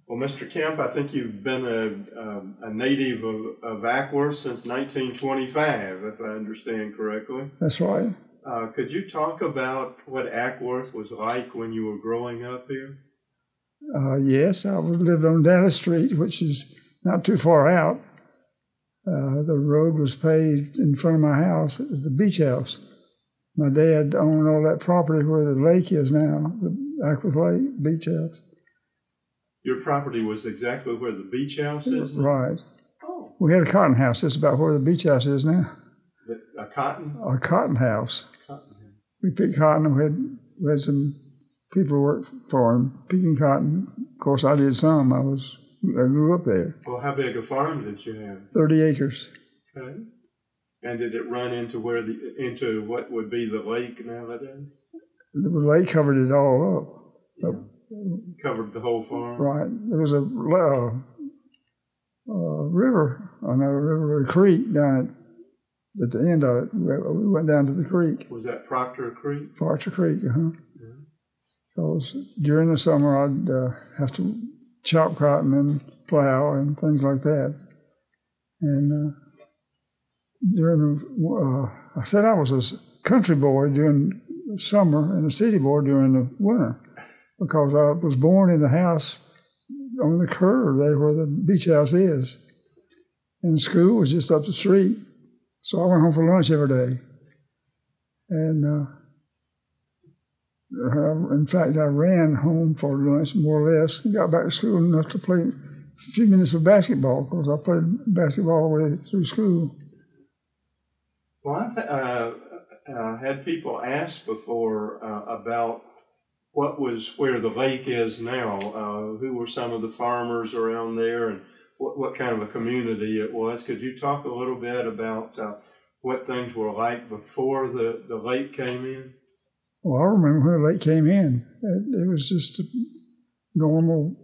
Well, Mr. Kemp, I think you've been a native of Acworth since 1925, if I understand correctly. That's right. Could you talk about what Acworth was like when you were growing up here? Yes, I lived on Dallas Street, which is not too far out. The road was paved in front of my house. It was the beach house. My dad owned all that property where the lake is now, the Acworth Lake beach house. Your property was exactly where the beach house is now? Right. Oh. We had a cotton house. That's about where the beach house is now. A cotton? A cotton house. Cotton house. We picked cotton, and we had some people work for him picking cotton. Of course, I did some. I grew up there. Well, how big a farm did you have? 30 acres. Okay. And did it run into into what would be the lake nowadays? The lake covered it all up. Yeah. Covered the whole farm? Right. There was a river, a creek down at the end of it. We went down to the creek. Was that Proctor Creek? Proctor Creek, Because during the summer I'd have to chop cotton and plow and things like that. And I said I was a country boy during the summer and a city boy during the winter, because I was born in the house on the curve there where the beach house is. And school was just up the street. So I went home for lunch every day. And in fact, I ran home for lunch more or less and got back to school enough to play a few minutes of basketball, because I played basketball all the way through school. Well, I've had people ask before about where the lake is now. Who were some of the farmers around there, and what kind of a community it was? Could you talk a little bit about what things were like before the lake came in? Well, I remember when the lake came in. It was just a normal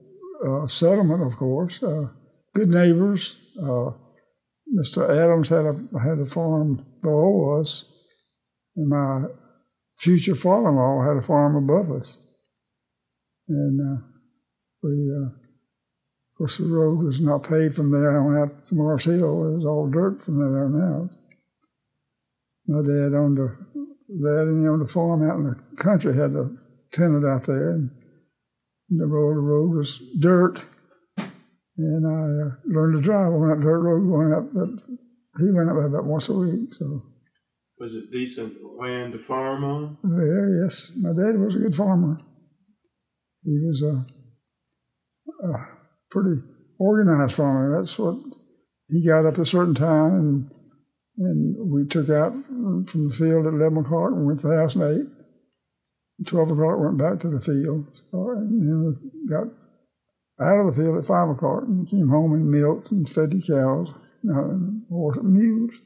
settlement, of course. Good neighbors. Mr. Adams had a farm below us, and my future father-in-law had a farm above us. And of course, the road was not paved from there on out to Mars Hill. It was all dirt from there on out. My dad owned that, and he owned a farm out in the country, had a tenant out there, and the road was dirt. And I learned to drive on that dirt road he went up there about once a week. So. Was it decent land to farm on? Yeah, yes. My dad was a good farmer. He was a pretty organized farmer. That's what he got up at a certain time, and we took out from the field at 11 o'clock and went to the house at 8. At 12 o'clock went back to the field. And then we got out of the field at 5 o'clock and came home and milked and fed the cows and horse and mules.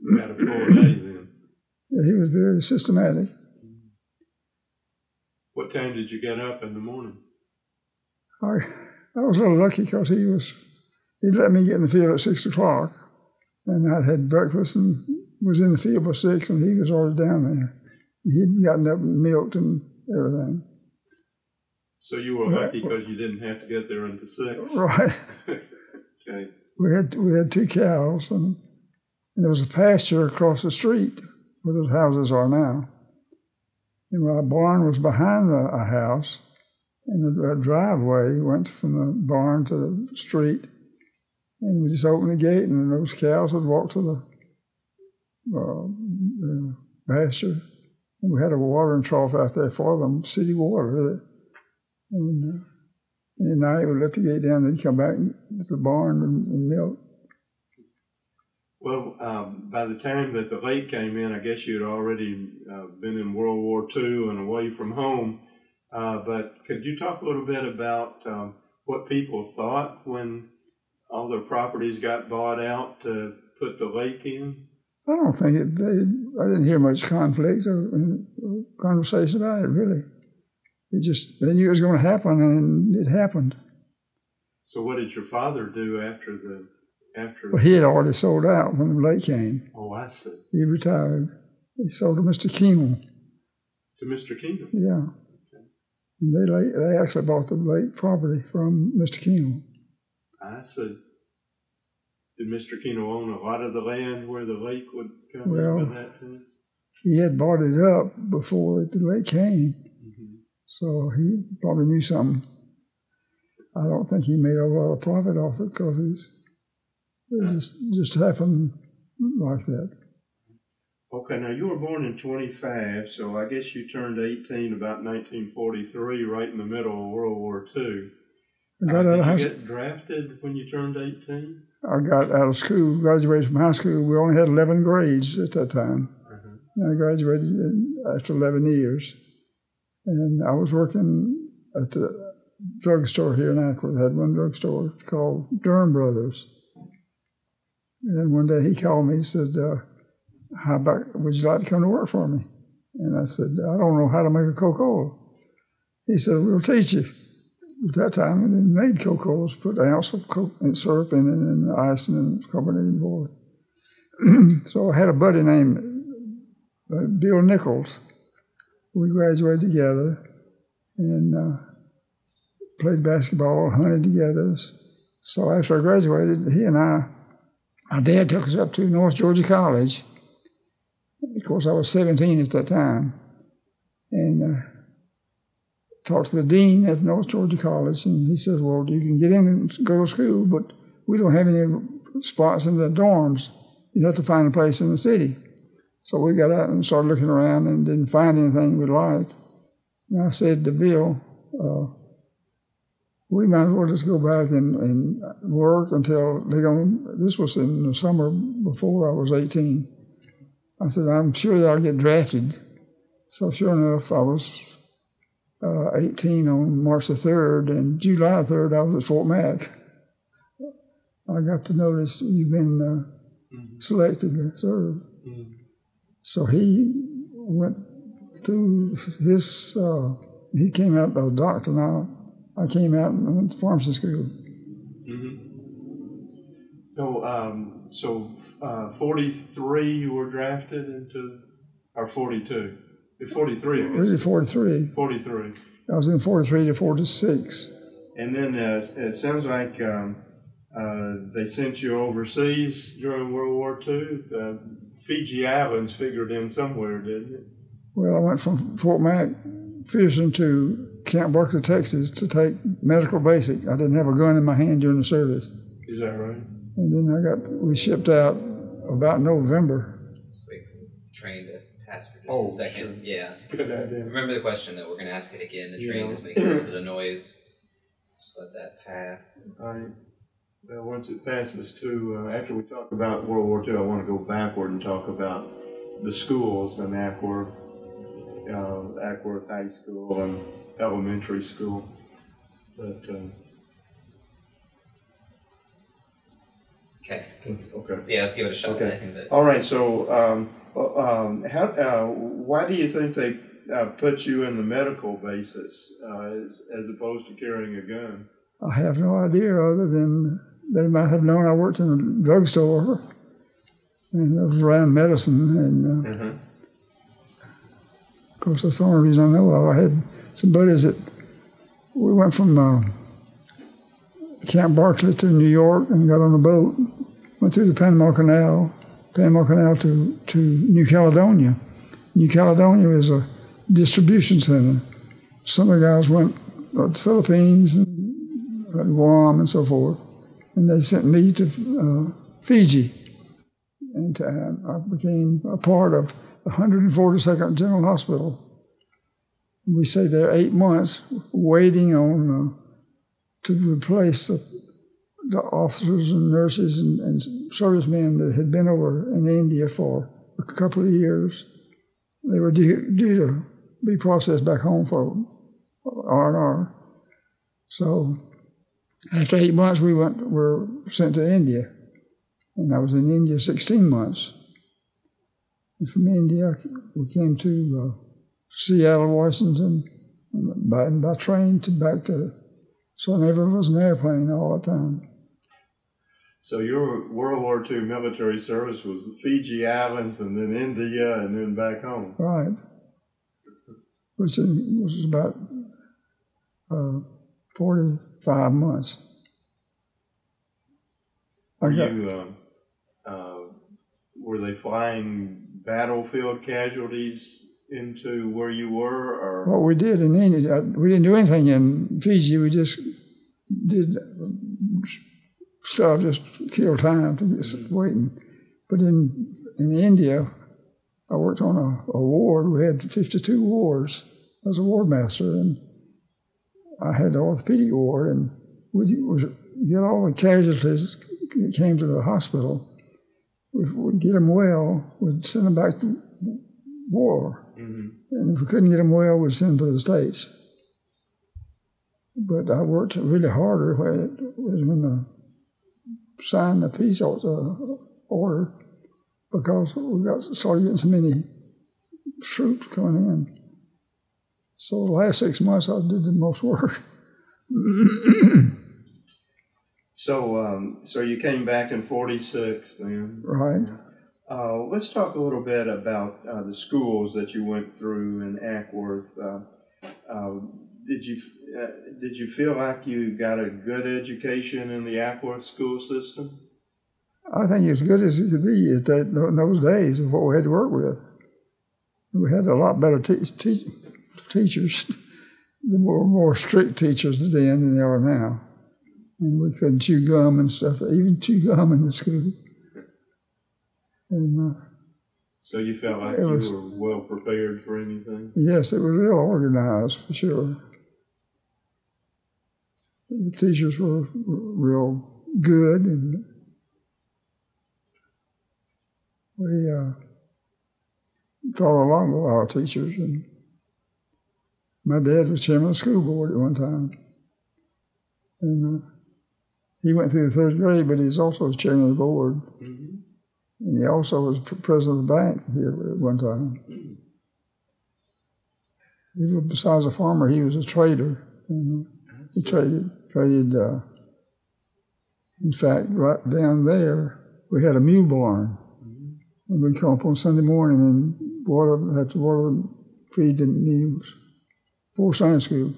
You had a full day then. Yeah, he was very systematic. What time did you get up in the morning? I was a little lucky because he'd let me get in the field at 6 o'clock, and I had breakfast and was in the field by 6, and he was already down there. He'd gotten up and milked and everything. So you were lucky because you didn't have to get there until 6. Right. Okay. We had 2 cows, and there was a pasture across the street where those houses are now. And my barn was behind a house, and the driveway went from the barn to the street. And we just opened the gate, and those cows would walk to the pasture. And we had a watering trough out there for them, city water. And at night we let the gate down, and they'd come back to the barn and milk. Well, by the time that the lake came in, I guess you'd already been in World War II and away from home. But could you talk a little bit about what people thought when all their properties got bought out to put the lake in? I don't think I didn't hear much conflict or conversation about it, really. They knew it was going to happen, and it happened. So what did your father do after? Well, he had already sold out when the lake came. Oh, I see. He retired. He sold to Mr. Kemp. To Mr. Kemp? Yeah. Okay. And they actually bought the lake property from Mr. Keno. I see. Did Mr. Keno own a lot of the land where the lake would come Well, in by that time? He had bought it up before the lake came, so he probably knew something. I don't think he made a lot of profit off it because it just happened like that. Okay, now you were born in 25, so I guess you turned 18 about 1943, right in the middle of World War II. Did you get drafted when you turned 18? I got out of school, graduated from high school. We only had 11 grades at that time. I graduated after 11 years. And I was working at the drugstore here in Acworth. I had one drugstore called Durham Brothers. And one day he called me and said, how about, would you like to come to work for me? And I said, I don't know how to make a Coca-Cola. He said, we'll teach you. At that time, they made Coca-Colas, put an ounce of Coke and syrup in it and ice and carbonated water. So I had a buddy named Bill Nichols. We graduated together and played basketball, hunted together. So after I graduated, he and our dad took us up to North Georgia College. Of course, I was 17 at that time. And talked to the dean at North Georgia College, and he says, well, you can get in and go to school, but we don't have any spots in the dorms. You have to find a place in the city. So we got out and started looking around and didn't find anything we liked. And I said to Bill, we might as well just go back and work until they go. This was in the summer before I was 18. I said, I'm sure that I'll get drafted. So sure enough, I was 18 on March the 3rd, and July 3rd, I was at Fort Mac. I got the notice you've been selected to serve. So he went through his, he came out as a doctor now. I came out and went to pharmacy school. So 43 you were drafted into, or 42? 43, I guess. Really 43. 43. I was in 43 to 46. And then it sounds like they sent you overseas during World War II. The Fiji Islands figured in somewhere, didn't it? Well, I went from Fort Mac, Pearson to Camp Barkley, Texas to take medical basic. I didn't have a gun in my hand during the service. Is that right? And then we shipped out about November. So we trained to pass for just a second. Sure. Yeah. Good idea. Remember the question, though. We're going to ask it again. The train is making a little bit of noise. Just let that pass. All right. Well, once it passes to, after we talk about World War II, I want to go backward and talk about the schools in Acworth, Acworth High School and elementary school. But okay. Okay. Yeah, let's give it a shot. Okay. All right. So, why do you think they put you in the medical basis as opposed to carrying a gun? I have no idea, other than they might have known I worked in a drugstore and I was around medicine. And of course, that's the only reason I know of. I had some buddies that we went from Camp Barkley to New York and got on a boat, went through the Panama Canal to New Caledonia. New Caledonia is a distribution center. Some of the guys went to the Philippines and Guam and so forth, and they sent me to Fiji. And I became a part of the 142nd General Hospital. We stayed there 8 months waiting on to replace the officers and nurses and servicemen that had been over in India for a couple of years. They were due to be processed back home for R&R. So after 8 months, we were sent to India. And I was in India 16 months. And from India, we came to Seattle, Washington, and by train back to, so I never was an airplane all the time. So your World War II military service was the Fiji Islands and then India and then back home. Right. Which was about 45 months. Were they flying battlefield casualties into where you were, or? What we did in India, we didn't do anything in Fiji. We just did stuff, just to kill time to get waiting. But in India, I worked on a ward. We had 52 wards. I was a ward master, and I had the orthopedic ward, and we'd get all the casualties that came to the hospital. We'd get them well, we'd send them back to war. Mm-hmm. And if we couldn't get them well, we'd send them to the States. But I worked really harder when I signed the peace order, because we started getting so many troops coming in. So the last 6 months, I did the most work. So you came back in 46 then. Right. Let's talk a little bit about the schools that you went through in Acworth. Did you feel like you got a good education in the Acworth school system? I think as good as it could be in those days of what we had to work with. We had a lot better teachers. There were more strict teachers then than there are now. And we couldn't chew gum and stuff, even chew gum in the school. And, so you felt like you were well prepared for anything? Yes, it was real organized, for sure. The teachers were real good, and we thought a lot of our teachers. And my dad was chairman of the school board at one time. And he went through the third grade, but he's also chairman of the board. Mm-hmm. And he also was president of the bank here at one time. Mm-hmm. Besides a farmer, he was a trader. And he traded. In fact, right down there, we had a mule barn. Mm-hmm. And we'd come up on Sunday morning and had to feed the mules before Sunday school.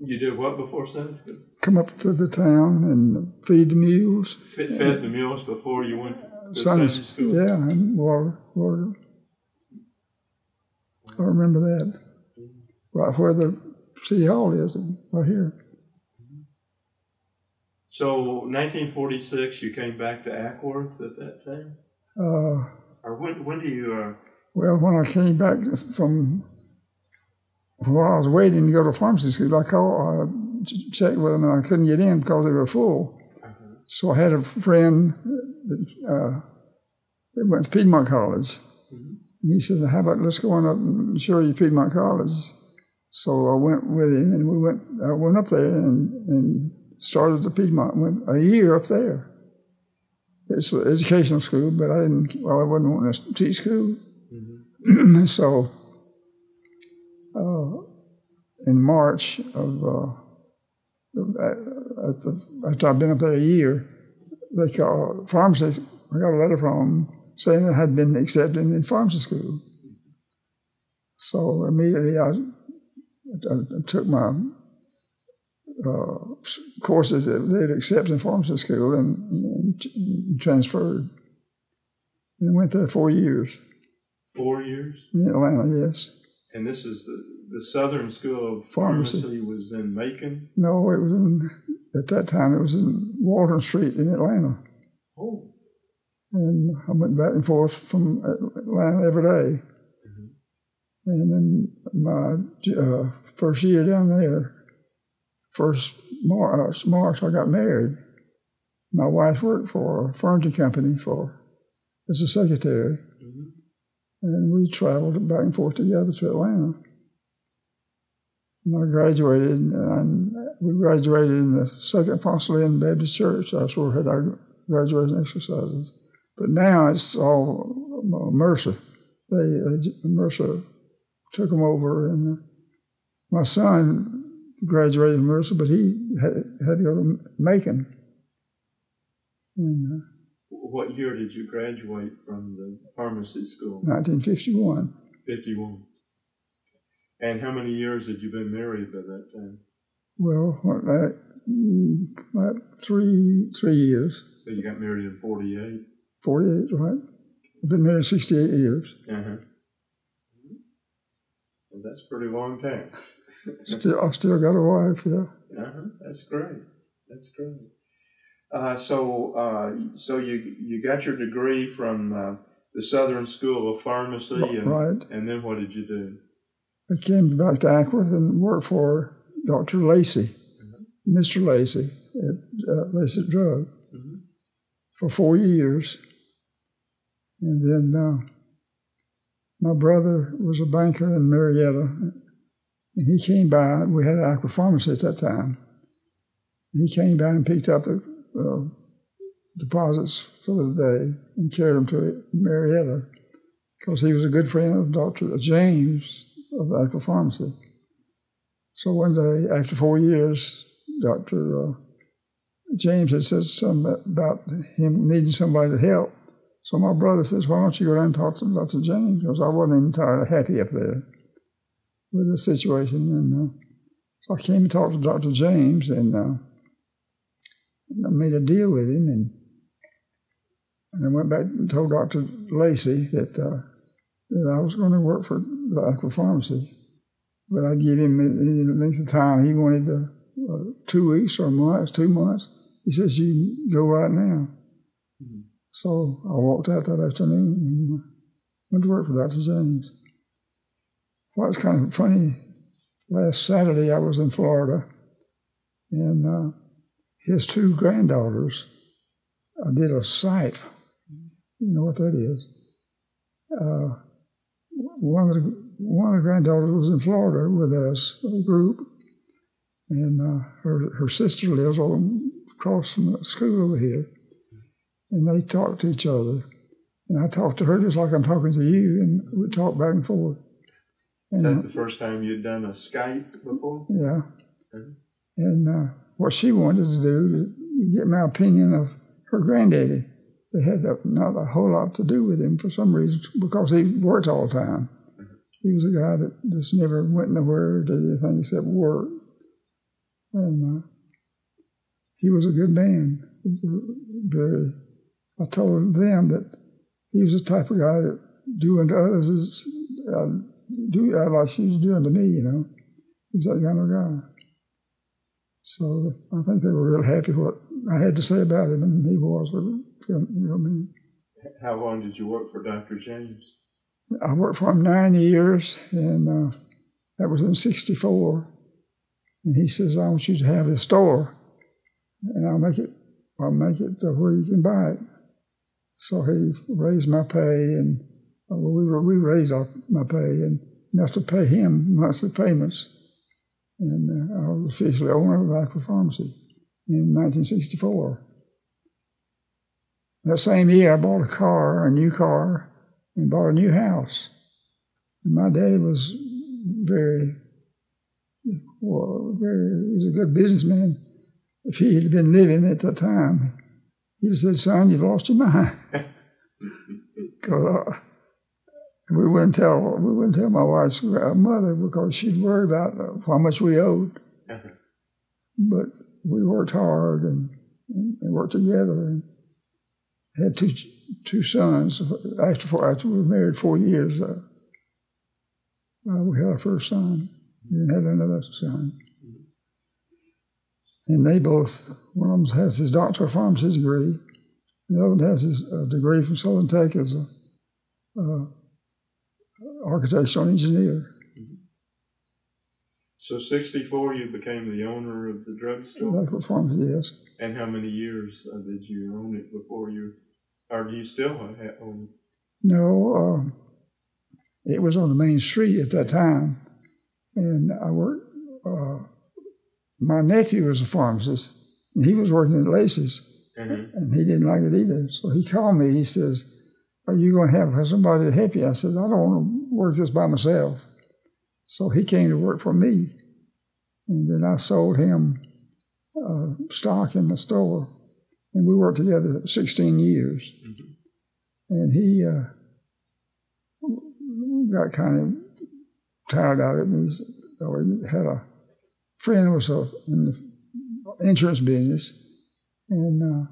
You did what before Sunday school? Come up to the town and feed the mules. Fed the mules before you went to Sunday school? Yeah, and water. I remember that. Right where the City Hall is, right here. So, 1946, you came back to Acworth at that time? Or when do you... Well, when I came back from... While I was waiting to go to pharmacy school, I checked with them, and I couldn't get in because they were full. Uh-huh. So I had a friend that went to Piedmont College. Mm-hmm. And he said, how about let's go on up and show you Piedmont College. So I went with him, and I went up there and started at Piedmont. Went a year up there. It's an educational school, but I wasn't wanting to teach school. Mm-hmm. So in March after I'd been up there a year, they called pharmacy. I got a letter from them saying I had been accepted in pharmacy school. So immediately I took my courses that they'd accepted in pharmacy school and transferred. And went there 4 years. 4 years? In Atlanta, yes. And this is the Southern School of Pharmacy was in Macon? No, it was at that time it was in Walton Street in Atlanta. Oh. And I went back and forth from Atlanta every day. Mm-hmm. And then my first year down there, March, I got married. My wife worked for a furniture company as a secretary. Mm-hmm. And we traveled back and forth together to Atlanta. And I graduated, and we graduated in the Second Apostolic Baptist Church. That's where we had our graduation exercises. But now it's all Mercer. Mercer took them over, and my son graduated from Mercer, but he had to go to Macon. And, what year did you graduate from the pharmacy school? 1951. 51. And how many years had you been married by that time? Well, about 3 years. So you got married in 48? 48, right. I've been married 68 years. Uh-huh. Well, that's a pretty long time. I still got a wife, yeah. Uh-huh. That's great. That's great. So you got your degree from the Southern School of Pharmacy, right. And then what did you do? I came back to Acworth and worked for Dr. Lacey, Mr. Lacey at Lacey Drug for 4 years. And then my brother was a banker in Marietta, and he came by. We had an Acworth Pharmacy at that time. And he came by and picked up the deposits for the day and carried them to Marietta because he was a good friend of Dr. James of the Acworth Pharmacy. So one day, after 4 years, Dr. James had said something about him needing somebody to help. So my brother says, why don't you go down and talk to Dr. James? Because I wasn't entirely happy up there with the situation. And so I came and talked to Dr. James, and I made a deal with him. And I went back and told Dr. Lacey that I was going to work for the Acworth Pharmacy. But I'd give him the length of time. He wanted 2 weeks or a month, 2 months. He says, you go right now. Mm-hmm. So I walked out that afternoon and went to work for Dr. James. Well, it was kind of funny. Last Saturday I was in Florida, and his 2 granddaughters, I did a sight. You know what that is? One of the granddaughters was in Florida with us, a group, and her sister lives across from the school over here. And they talked to each other. And I talked to her just like I'm talking to you, and we talked back and forth. Is that the first time you'd done a Skype before? Yeah. Mm-hmm. And what she wanted to do to get my opinion of her granddaddy. They had not a whole lot to do with him for some reason, because he worked all the time. Mm-hmm. He was a guy that just never went nowhere or did anything except work. And he was a good man. He was I told them that he was the type of guy that do unto others as do like she was doing to me, you know. He's that kind of guy. So I think they were real happy what I had to say about him, and he was, you know what I mean. How long did you work for Dr. James? I worked for him 9 years, and that was in '64. And he says, I want you to have this store, and I'll make it to where you can buy it. So he raised my pay, and we raised my pay, and enough to pay him monthly payments. And I was officially owner of Acworth Pharmacy in 1964. That same year, I bought a new car, and bought a new house. And my dad was he was a good businessman. If he had been living at that time, he said, son, you've lost your mind. Because we wouldn't tell my wife's mother because she'd worry about how much we owed. But we worked hard and worked together and had two sons. After we were married 4 years, we had our first son. We didn't have another son. And they both, one of them has his doctor of pharmacy degree, and the other one has his degree from Southern Tech as an architectural engineer. So 64, you became the owner of the drugstore? Acworth Pharmacy, yes. And how many years did you own it before or do you still own it? No, it was on the main street at that time, and I worked. My nephew was a pharmacist, and he was working at Lacey's, and he didn't like it either. So he called me. He says, are you going to have somebody to help you? I said, I don't want to work this by myself. So he came to work for me, and then I sold him stock in the store, and we worked together 16 years. And he got kind of tired of it, and he had a friend was in the insurance business, and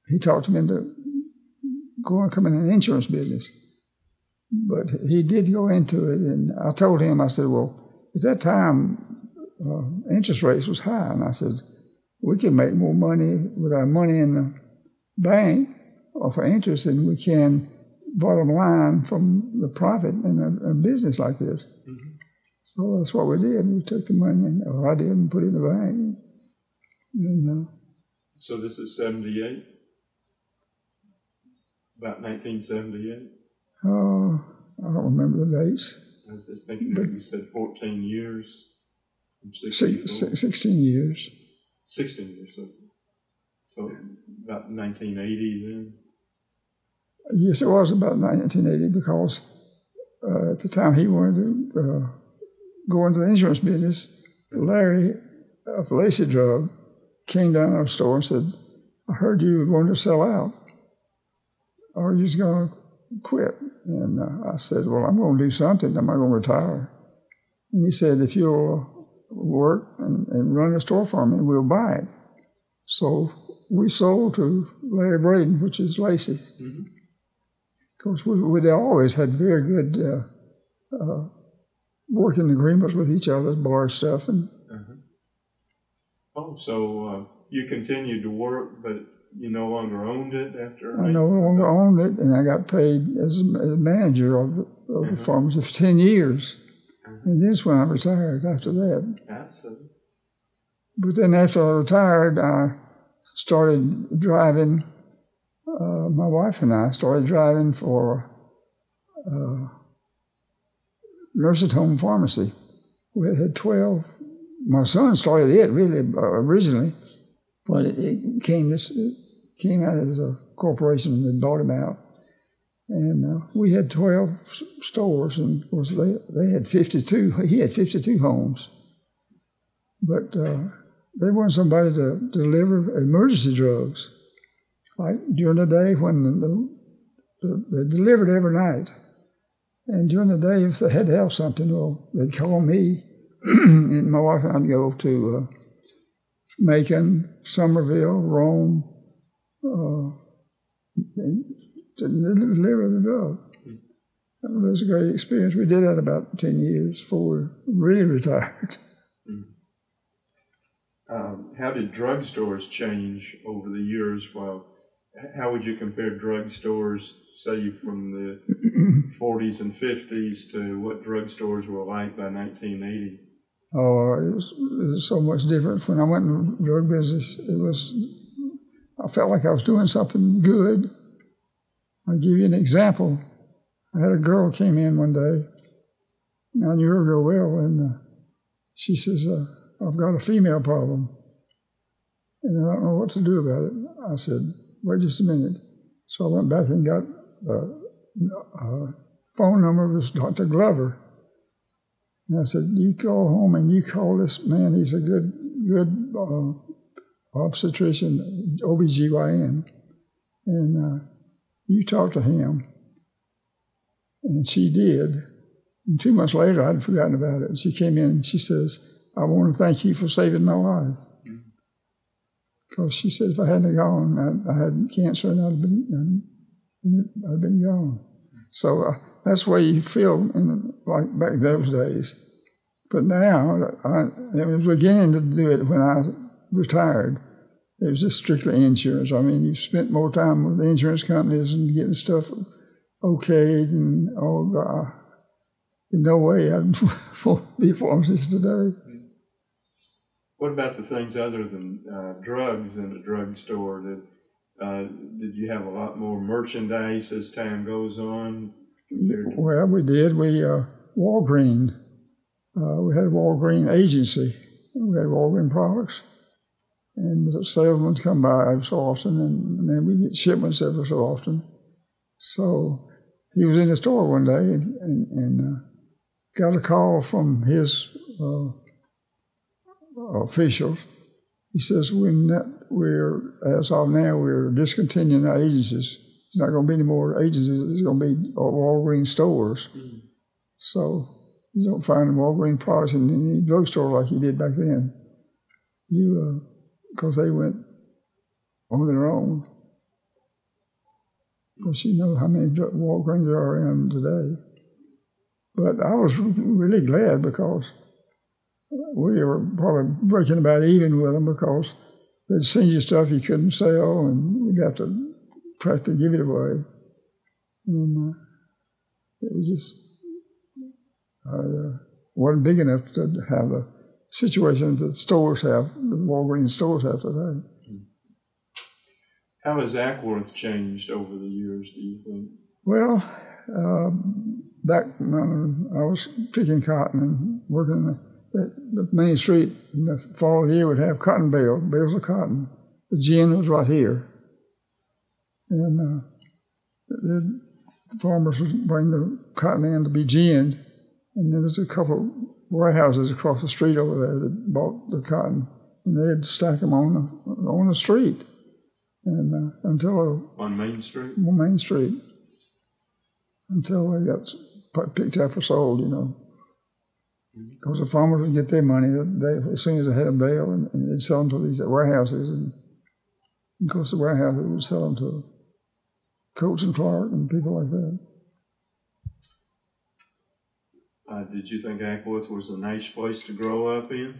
he talked me into coming in the insurance business. But he did go into it, and I told him, I said, well, at that time, interest rates was high, and I said, we can make more money with our money in the bank or for interest than we can bottom line from the profit in a business like this. Mm-hmm. So that's what we did. We took the money, or I did, and put it in the bank. And, so this is 78? About 1978? I don't remember the dates. I was just thinking that you said 14 years. 16 years. 16 years. So about 1980 then? Yes, it was about 1980 because at the time he wanted to go into the insurance business. Larry, a Lacey drug, came down to our store and said, I heard you were going to sell out. Or you're just going to quit. And I said, well, I'm going to do something. I'm not going to retire. And he said, if you'll work and run the store for me, we'll buy it. So we sold to Larry Braden, which is Lacey's. Mm-hmm. Of course, we'd always had very good working agreements with each other, bar stuff. And Oh, so you continued to work, but you no longer owned it after? I no longer owned it, and I got paid as a manager of the pharmacy for 10 years. And this when I retired after that. Absolutely. But then after I retired, I started driving. My wife and I started driving for nursing home pharmacy. We had 12. My son started it really originally, but it came out as a corporation that bought him out. And we had 12 stores, and of course they had 52. He had 52 homes, but they wanted somebody to deliver emergency drugs, like during the day when they delivered every night. And during the day, if they had to have something, well, they'd call me, and my wife and I'd go to Macon, Somerville, Rome, to deliver the drug. It was a great experience. We did that about 10 years before we really retired. How did drugstores change over the years? Well, how would you compare drugstores, say, from the 40s and 50s to what drugstores were like by 1980? Oh, it was so much different. When I went in the drug business, I felt like I was doing something good. I'll give you an example. I had a girl came in one day, and I knew her real well, and she says, I've got a female problem, and I don't know what to do about it. I said, wait just a minute. So I went back and got a phone number of Dr. Glover. And I said, you go home and you call this man. He's a good obstetrician, OBGYN. And you talk to him. And she did. And 2 months later, I'd forgotten about it. She came in and she says, I want to thank you for saving my life. Because she said if I hadn't gone, I had cancer and I'd been gone. So that's the way you feel like back those days. But now, I was beginning to do it when I retired. It was just strictly insurance. I mean, you spent more time with the insurance companies and getting stuff okayed and all. In no way I'd be a pharmacist today. What about the things other than drugs in the drugstore? Did you have a lot more merchandise as time goes on? Well, we did. Walgreen. We had a Walgreen agency. We had Walgreen products. And the salesmen come by so often, and then we get shipments every so often. So he was in the store one day and got a call from his officials. He says, as of now, we're discontinuing our agencies. There's not going to be any more agencies. There's going to be Walgreens stores. Mm-hmm. So You don't find Walgreens products in any drugstore like you did back then. Because they went on their own. Of course, you know how many Walgreens there are around today. But I was really glad because we were probably breaking about even with them because they'd send you stuff you couldn't sell and you'd have to practically give it away. And it was just, wasn't big enough to have the situations that stores have, the Walgreens stores have today. How has Acworth changed over the years, do you think? Well, back when I was picking cotton and working the main street in the fall of the year would have cotton bales of cotton. The gin was right here. And the farmers would bring the cotton in to be ginned. And then there's a couple of warehouses across the street over there that bought the cotton. And they'd stack them on the street. And on Main Street? On Main Street. Until they got picked up or sold, you know. Because the farmers would get their money as soon as they had a bale, and they'd sell them to these warehouses. And of course, the warehouses would sell them to Coates and Clark and people like that. Did you think Acworth was a nice place to grow up in?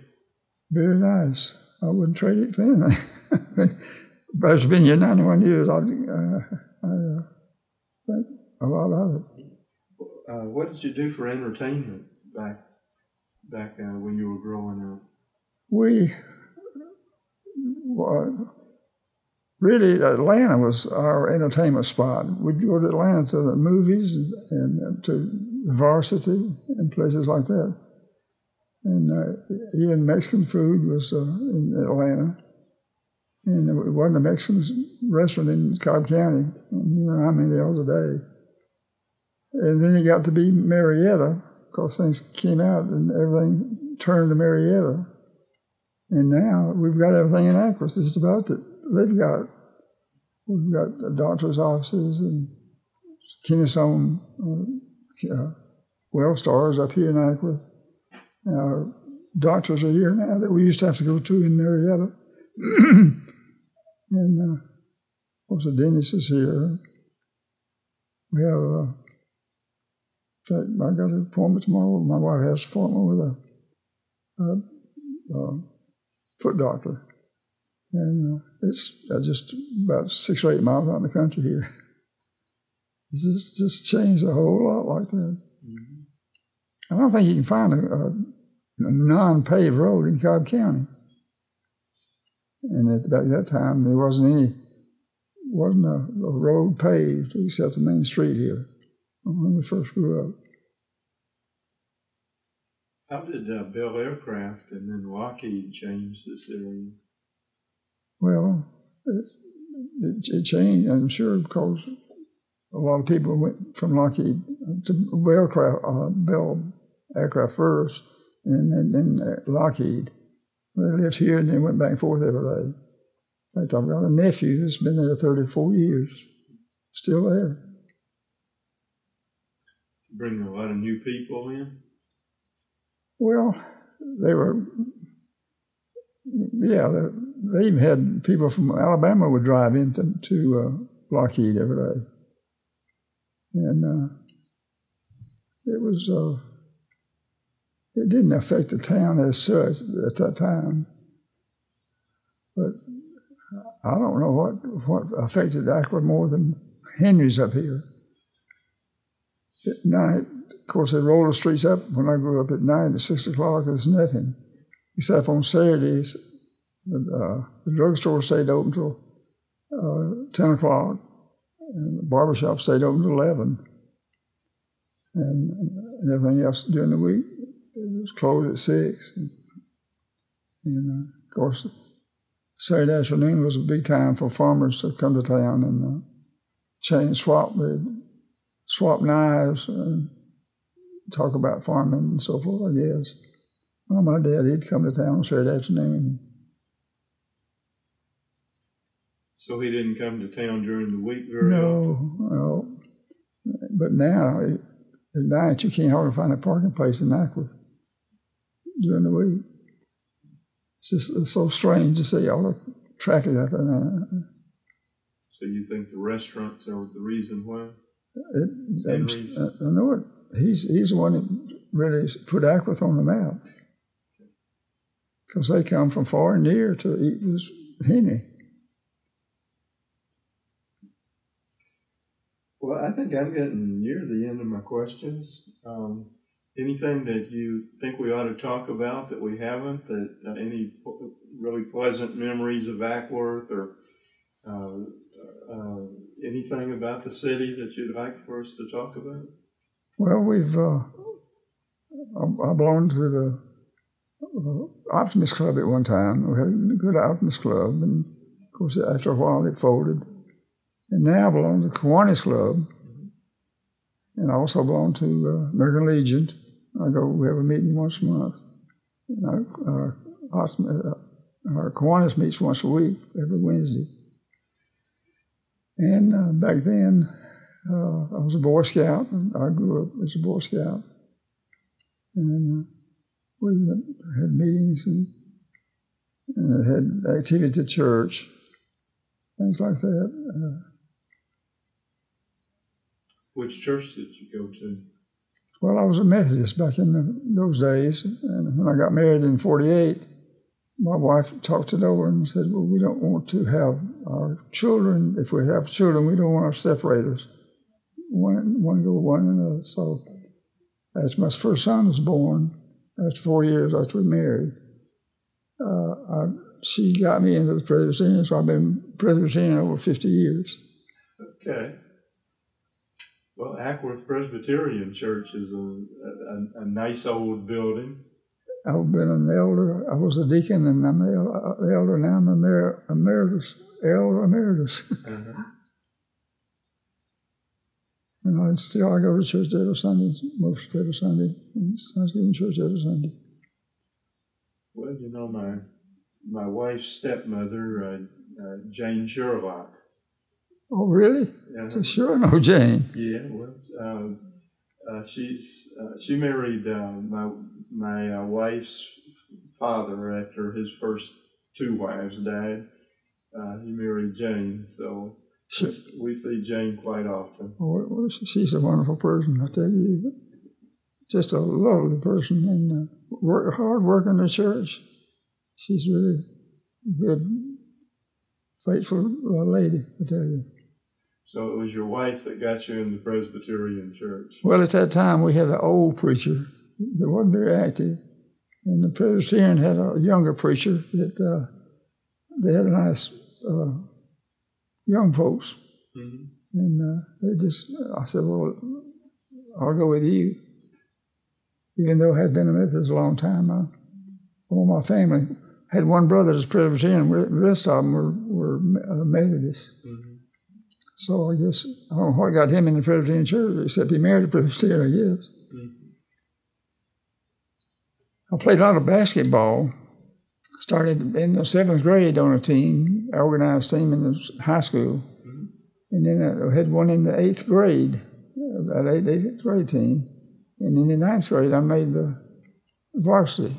Very nice. I wouldn't trade it for anything. But it's been here 91 years. I think a lot of it. What did you do for entertainment back when you were growing up? Really, Atlanta was our entertainment spot. We'd go to Atlanta to the movies and to the Varsity and places like that. And even Mexican food was in Atlanta. And it wasn't a Mexican restaurant in Cobb County. And you know how many there are today. And then it got to be Marietta, because things came out and everything turned to Marietta. And now we've got everything in Acworth. It's about that we've got doctor's offices and Kennesaw Wellstars up here in Acworth. Our doctors are here now that we used to have to go to in Marietta. And of course the dentist is here. We have I got an appointment tomorrow. My wife has an appointment with a foot doctor. And it's just about 6 or 8 miles out in the country here. It's just changed a whole lot like that. Mm-hmm. I don't think you can find a non-paved road in Cobb County. And at about that time, there wasn't a road paved except the main street here when we first grew up. How did Bell Aircraft and then Lockheed change this area? Well, it changed, I'm sure, because a lot of people went from Lockheed to Bell Aircraft first, and then Lockheed. They lived here and they went back and forth every day. In fact, I've got a nephew that's been there 34 years, still there. Bring a lot of new people in? Well, they even had people from Alabama would drive into Lockheed every day. And it didn't affect the town as such at that time. But I don't know what affected Acworth more than Henry's up here. At night, of course, they rolled the streets up when I grew up at night at 6 o'clock. There's nothing. Except on Saturdays, the drugstore stayed open till 10 o'clock, and the barbershop stayed open till 11. And everything else during the week, it was closed at 6. And of course, Saturday afternoon was a big time for farmers to come to town and swap knives and talk about farming and so forth, I guess. Well, my dad, he'd come to town on Saturday afternoon. So he didn't come to town during the week very often? No. But now, At night, you can't hardly find a parking place in Acworth during the week. It's so strange to see all the traffic out there now. So you think the restaurants are the reason why? I know it. He's the one that really put Acworth on the map. Because they come from far and near to eat this Henry. Well, I think I'm getting near the end of my questions. Anything that you think we ought to talk about that we haven't? That any really pleasant memories of Acworth, or anything about the city that you'd like for us to talk about? Well, I belonged to the Optimist Club at one time. We had a good Optimist Club, and of course, after a while, it folded. And now I belong to the Kiwanis Club, and I also belong to American Legion. We have a meeting once a month. Our Kiwanis meets once a week, every Wednesday. And back then, I was a Boy Scout. I grew up as a Boy Scout. And we had meetings and had activity at church, things like that. Which church did you go to? Well, I was a Methodist back in those days. And when I got married in 1948, my wife talked it over and said, well, we don't want to have our children, if we have children, we don't want to separate us. One go one another. So as my first son was born, after 4 years after we married, she got me into the Presbyterian, so I've been Presbyterian over 50 years. Okay. Well, Acworth Presbyterian Church is a nice old building. I've been an elder. I was a deacon, and I'm the elder now. I'm emeritus, elder emeritus. Uh-huh. And I go to church every Sunday, most every Sunday. Thanksgiving church every Sunday. Well, you know, my wife's stepmother, Jane Sherlock. Oh, really? So sure, I know Jane. Yeah, well, she married my wife's father after his first two wives died. He married Jane, so we see Jane quite often. Oh, she's a wonderful person, I tell you. Just a lovely person, and hard work in the church. She's really good, faithful lady, I tell you. So it was your wife that got you in the Presbyterian church? Well, at that time, we had an old preacher that wasn't very active, and the Presbyterian had a younger preacher that they had a nice young folks. Mm-hmm. And I said, well, I'll go with you. Even though I had been a Methodist a long time, all my family had one brother that's Presbyterian. The rest of them were Methodists. Mm-hmm. So I guess, I don't know what got him in the Presbyterian church, except he married a Presbyterian, I guess. Mm-hmm. I played a lot of basketball. Started in the 7th grade on a team, organized team in the high school. Mm-hmm. And then I had one in the 8th grade, that 8th grade team. And in the 9th grade, I made the varsity.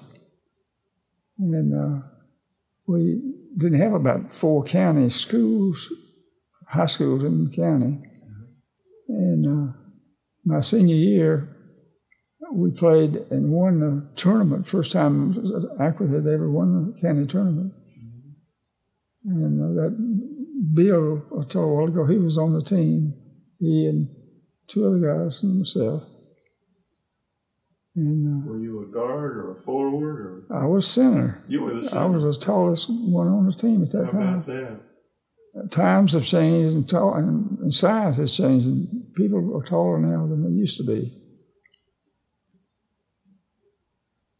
And we didn't have about 4 county schools, high schools in the county. Mm-hmm. And my senior year, we played and won the tournament. First time Acworth had ever won the county tournament. Mm-hmm. And that Bill, I told a while ago, he was on the team. He and 2 other guys and myself. And, were you a guard or a forward? Or? I was center. You were the center? I was the tallest one on the team at that time. How about that? Times have changed and size has changed. And people are taller now than they used to be.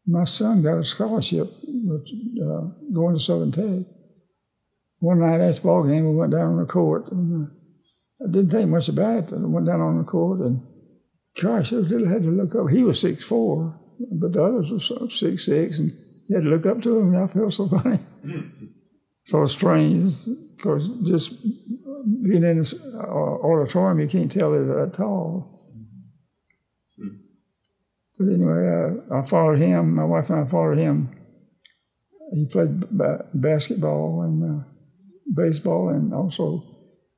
My son got a scholarship going to Southern Tech. One night after the ball game, we went down on the court. And I didn't think much about it. I went down on the court, and gosh, I really had to look up. He was 6'4", but the others were 6'6", and you had to look up to him, and I felt so funny. So strange, because just being in this auditorium, you can't tell they're that tall. Mm-hmm. But anyway, I followed him. My wife and I followed him. He played basketball and baseball, and also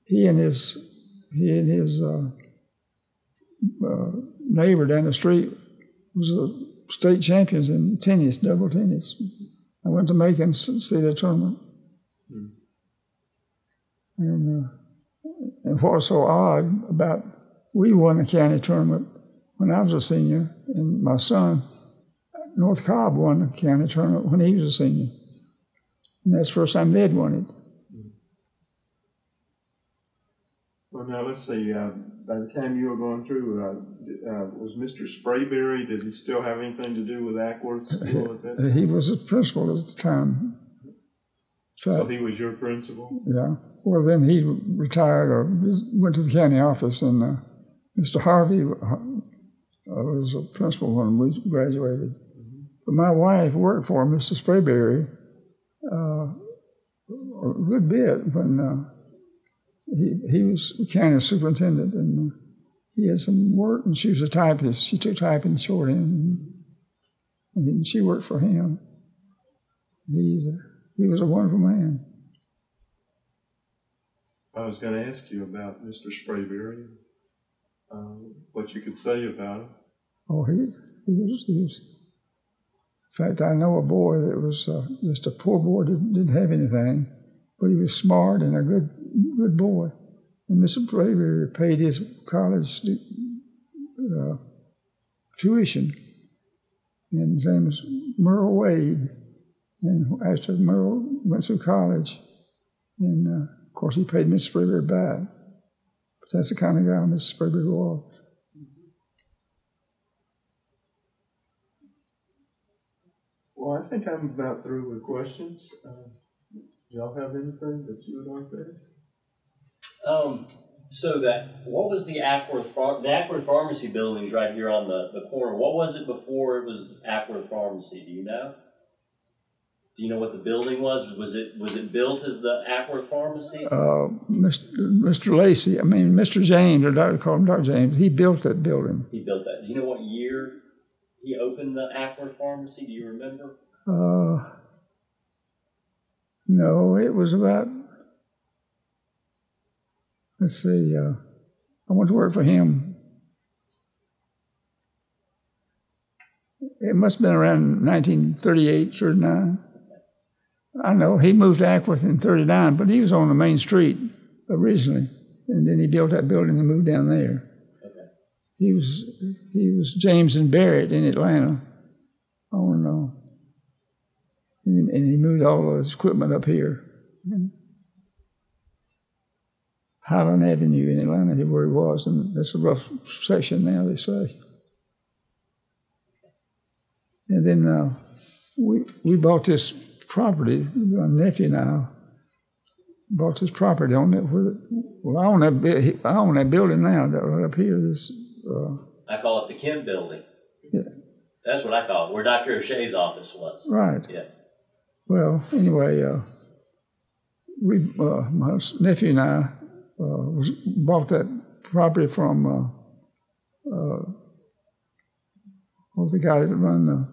he and his neighbor down the street was state champions in tennis, double tennis. I went to Macon to see the tournament. And what was so odd about, we won the county tournament when I was a senior, and my son, North Cobb, won the county tournament when he was a senior. And that's the first time they'd won it. Well, now let's see. By the time you were going through, was Mr. Sprayberry, did he still have anything to do with Acworth School at that time? He was a principal at the time. So he was your principal? Yeah. Well, then he retired or went to the county office, and Mr. Harvey was a principal when we graduated. But my wife worked for Mr. Sprayberry a good bit when he was county superintendent, and he had some work, and she was a typist. She took typing shorthand, and she worked for him. He was a wonderful man. I was going to ask you about Mr. Sprayberry, what you could say about him. Oh, he was. In fact, I know a boy that was just a poor boy, didn't have anything, but he was smart and a good boy. And Mr. Sprayberry paid his college tuition. And his name was Merle Wade. And after Merle went through college, and of course he paid Mr. Sprayberry back. But that's the kind of guy Mr. Sprayberry was. Well, I think I'm about through with questions. Do y'all have anything that you would like to ask? So what was the Acworth Pharmacy buildings right here on the corner? What was it before it was Acworth Pharmacy? Do you know? Do you know what the building was? Was it built as the Acworth Pharmacy? Mr. Lacey, Mr. James, or Dr. called him Dr. James, he built that building. He built that. Do you know what year he opened the Acworth Pharmacy? Do you remember? No, it was about, let's see, I went to work for him. It must have been around 1938, 39. I know he moved to Acworth in 39, but he was on the main street originally, and then he built that building and moved down there. Okay. He was James and Barrett in Atlanta. And he moved all his equipment up here. Highland Avenue in Atlanta, where he was, and that's a rough section now, they say. And then we bought this property. My nephew and I bought this property on it. Well, I own that building now, that right up here. I call it the Kemp building. Yeah. That's what I call it, where Dr. O'Shea's office was. Right. Yeah. Well, anyway, my nephew and I bought that property from what was the guy that run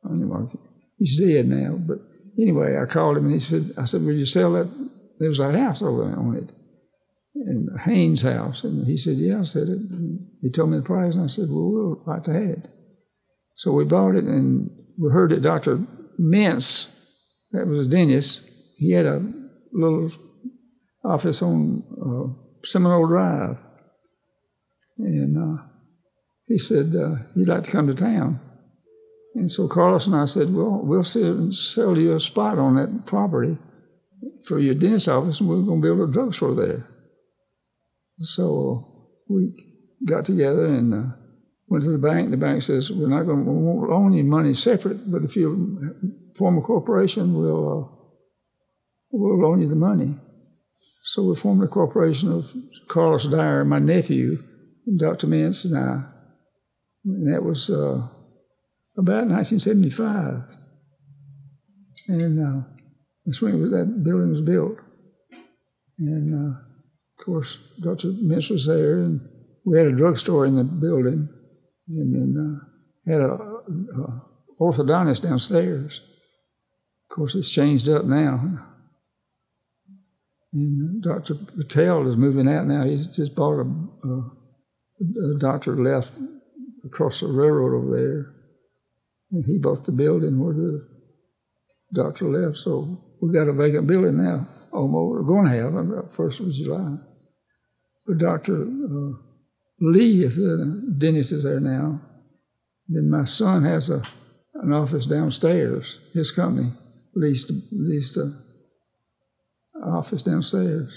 anyway, he's dead now. But anyway, I called him and I said, will you sell that? There was a house over there on it, and Haynes' house. And he said, yeah, I said it. And he told me the price, and I said, well, we'll like to have it. So we bought it, and we heard that Dr. Mintz, that was a dentist, he had a little office on Seminole Drive. And he said he'd like to come to town. And so Carlos and I said, well, we'll sell you a spot on that property for your dentist office, and we're going to build a drugstore there. So we got together and went to the bank. The bank says, we won't loan you money separate, but if you form a corporation, we'll loan you the money. So we formed a corporation of Carlos Dyer, my nephew, Dr. Mintz, and I. And that was about 1975. And that's when that building was built. And Of course, Dr. Mintz was there, and we had a drugstore in the building, and then had a orthodontist downstairs. Of course, it's changed up now. And Dr. Patel is moving out now. He's just bought a doctor left across the railroad over there, and he bought the building where the doctor left. So we got a vacant building now, almost. We're going to have it, 1st of July. But Dr. Lee is the dentist is there now. Then my son has an office downstairs. His company leased an office downstairs.